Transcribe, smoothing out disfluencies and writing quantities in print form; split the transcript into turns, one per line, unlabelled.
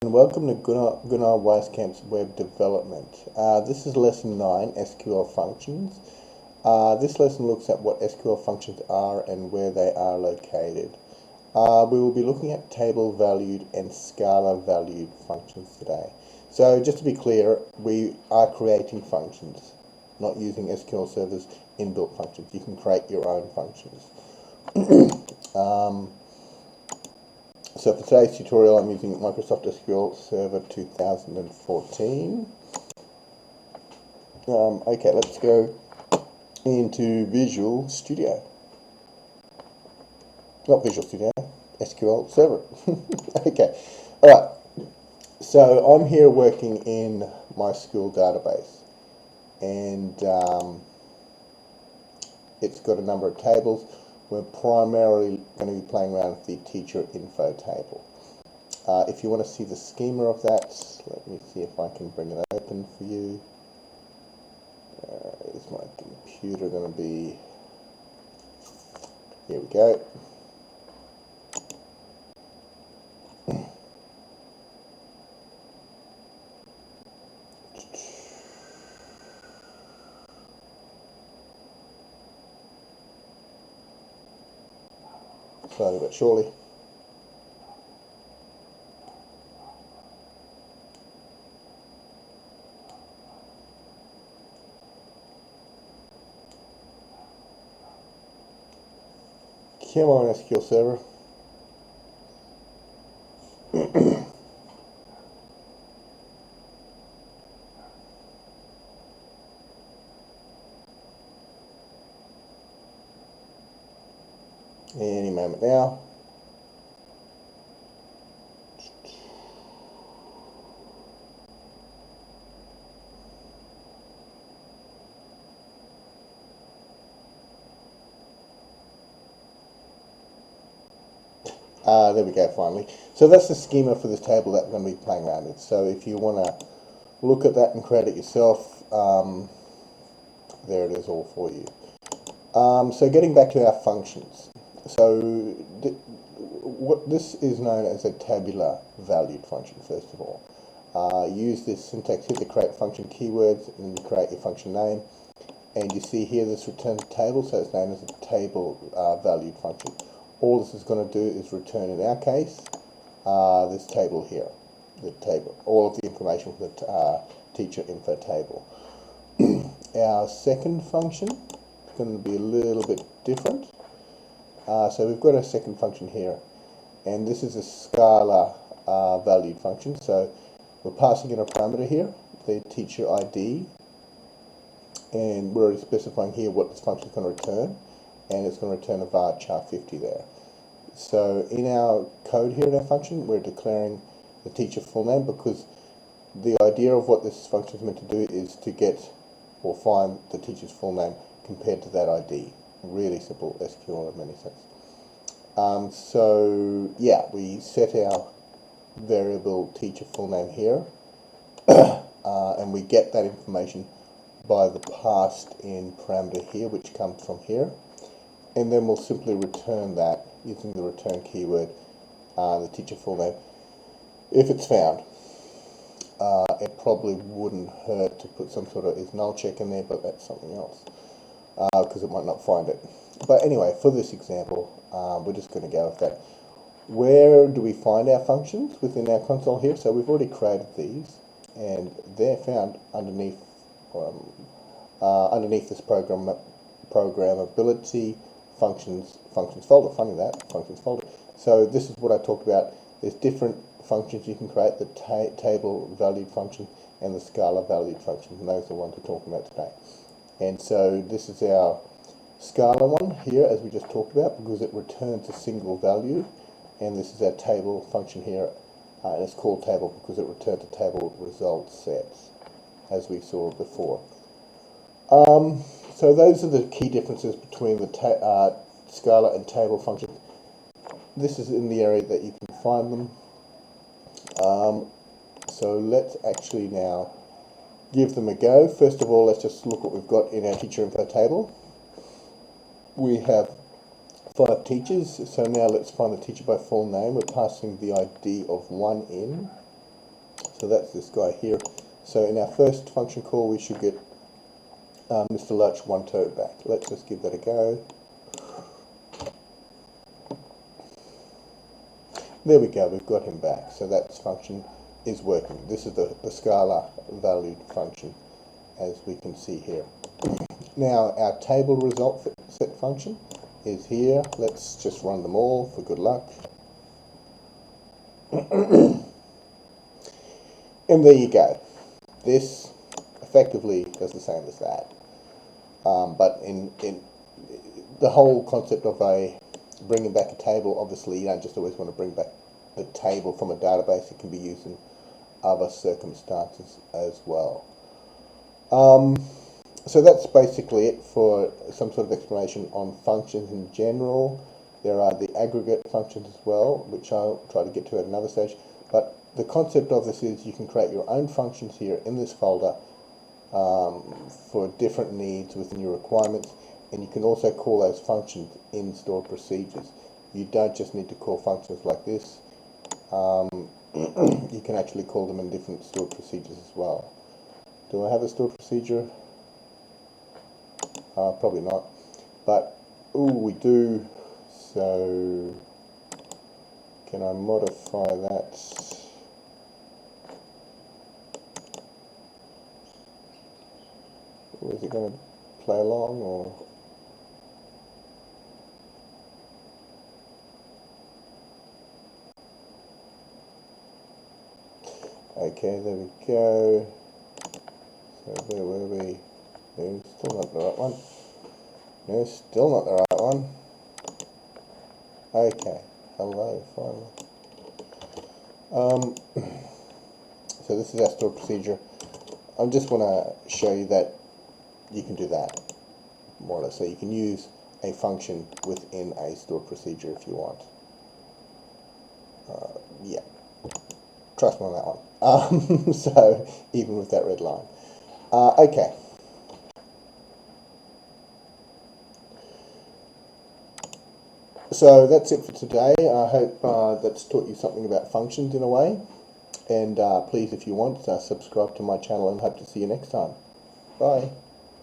And welcome to Gunnar Weiskamp's Web Development. This is Lesson 9, SQL Functions. This lesson looks at what SQL functions are and where they are located. We will be looking at table-valued and Scalar-valued functions today. So just to be clear, we are creating functions, not using SQL Server's inbuilt functions. You can create your own functions. So for today's tutorial, I'm using Microsoft SQL Server 2014. Okay, let's go into Visual Studio. Not Visual Studio, SQL Server. Okay, alright. So I'm here working in my school database. And it's got a number of tables. We're primarily going to be playing around with the teacher info table. If you want to see the schema of that, let me see if I can bring it open for you. Is my computer going to be... Here we go. Slowly but surely. Come on, SQL Server. Any moment now. There we go, finally. So that's the schema for this table that we're going to be playing around with. So if you want to look at that and create it yourself, there it is all for you. So getting back to our functions. So what this is known as a tabular valued function, first of all. Use this syntax here to create function keywords and then create your function name. And you see here this returns a table, so it's known as a table valued function. All this is going to do is return, in our case, this table here, the table, all of the information from the teacher info table. Our second function is going to be a little bit different. So we've got a second function here, and this is a Scalar valued function. So we're passing in a parameter here, the teacher ID, and we're already specifying here what this function is going to return. And it's going to return a varchar 50 there. So in our code here in our function, we're declaring the teacher full name because the idea of what this function is meant to do is to get or find the teacher's full name compared to that ID. Really simple SQL in many sense. So yeah, we set our variable teacher full name here, and we get that information by the passed in parameter here, which comes from here. And then we'll simply return that using the return keyword, the teacher full name, if it's found. It probably wouldn't hurt to put some sort of is null check in there, but that's something else, because it might not find it. But anyway, for this example, we're just going to go with that. Where do we find our functions within our console here? So we've already created these, and they're found underneath this programmability functions folder. Funny that, functions folder. So this is what I talked about. There's different functions you can create, the table valued function and the Scalar valued function, and those are the ones we're talking about today. And so this is our Scalar one here, as we just talked about, because it returns a single value, and this is our table function here, and it's called table because it returns a table result sets, as we saw before. So those are the key differences between the Scalar and table functions. This is in the area that you can find them. So let's actually now give them a go. First of all, let's just look what we've got in our teacher info table. We have 5 teachers, so now let's find the teacher by full name. We're passing the ID of 1 in. So that's this guy here. So in our first function call, we should get Mr. Lurch 1 toad back. Let's just give that a go. There we go, we've got him back. So that function is working. This is the Scalar valued function, as we can see here. Now our table result set function is here. Let's just run them all for good luck. And there you go. This effectively does the same as that. But in the whole concept of bringing back a table, obviously you don't just always want to bring back the table from a database. It can be used in other circumstances as well. So that's basically it for some sort of explanation on functions in general. There are the aggregate functions as well, which I'll try to get to at another stage. But the concept of this is you can create your own functions here in this folder for different needs within your requirements, and you can also call those functions in stored procedures. You don't just need to call functions like this. You can actually call them in different stored procedures as well. Do I have a stored procedure? Probably not, but we do. So can I modify that? Is it going to play along, or? Okay, there we go. So where were we? No, still not the right one. No, still not the right one. Okay, hello, finally. So this is our stored procedure. I just want to show you that you can do that, more or less. So you can use a function within a stored procedure if you want. Yeah, trust me on that one. So even with that red line. Okay. So that's it for today. I hope that's taught you something about functions in a way. And please, if you want, subscribe to my channel, and hope to see you next time. Bye.